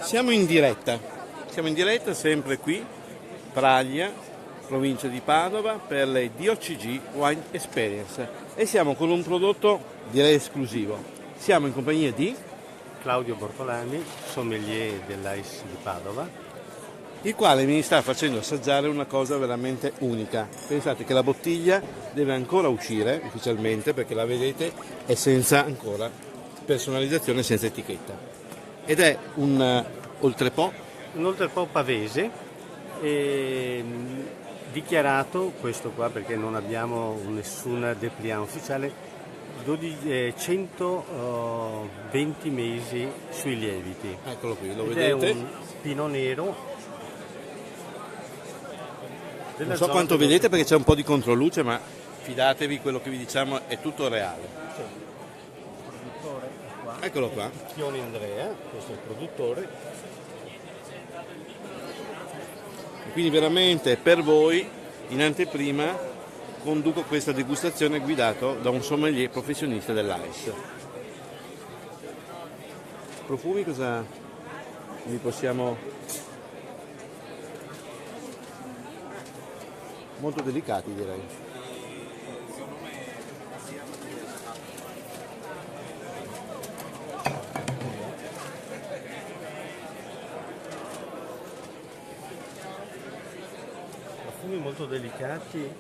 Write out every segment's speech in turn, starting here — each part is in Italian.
Siamo in diretta sempre qui, Praglia, provincia di Padova, per le DOCG Wine Experience e siamo con un prodotto direi esclusivo. Siamo in compagnia di Claudio Bortolani, sommelier dell'Ice di Padova, il quale mi sta facendo assaggiare una cosa veramente unica. Pensate che la bottiglia deve ancora uscire ufficialmente, perché la vedete è senza ancora personalizzazione, senza etichetta, ed è un oltrepo pavese, dichiarato questo qua perché non abbiamo nessuna dépliant ufficiale, 120 mesi sui lieviti. Eccolo qui, lo Ed vedete? è un Pinot Nero. Non so quanto vedete perché c'è un po' di controluce, ma fidatevi, quello che vi diciamo è tutto reale. Il produttore è qua. Eccolo qua. Chioni Andrea, questo è il produttore. Quindi veramente per voi, in anteprima, conduco questa degustazione guidato da un sommelier professionista dell'Ice. Profumi cosa li possiamo... Molto delicati, direi. Profumi molto delicati,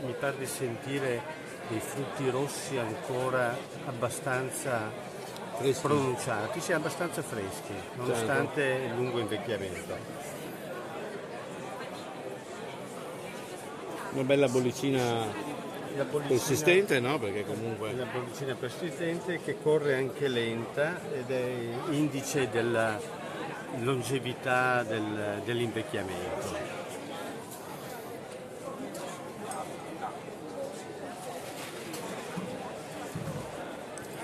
mi pare di sentire dei frutti rossi ancora abbastanza Freschi. pronunciati, sì, abbastanza freschi, nonostante il lungo invecchiamento. Una bella bollicina persistente, no? Perché comunque... Una bollicina persistente che corre anche lenta ed è indice della longevità dell'invecchiamento.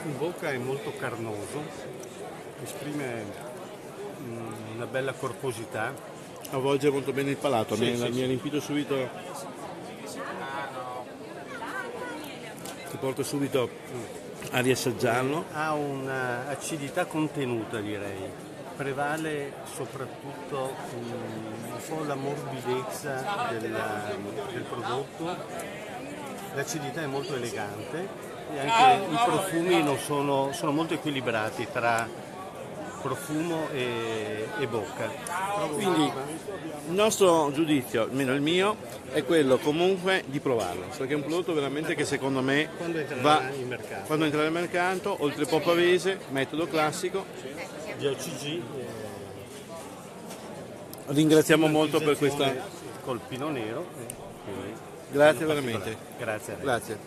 In bocca è molto carnoso, esprime una bella corposità. Avvolge molto bene il palato, mi ha Sì. riempito subito. Ti porto subito a riassaggiarlo. Ha un'acidità contenuta, direi. Prevale soprattutto un po' la morbidezza del prodotto. L'acidità è molto elegante e anche i profumi non sono molto equilibrati tra profumo e bocca. Quindi il nostro giudizio, almeno il mio, è quello comunque di provarlo, perché è un prodotto veramente che secondo me Quando entrerà va in mercato. quando entra nel mercato, oltrepo pavese, metodo classico. DOCG Ringraziamo molto per questa... col Pinot Nero. Grazie veramente. Grazie a lei. Grazie.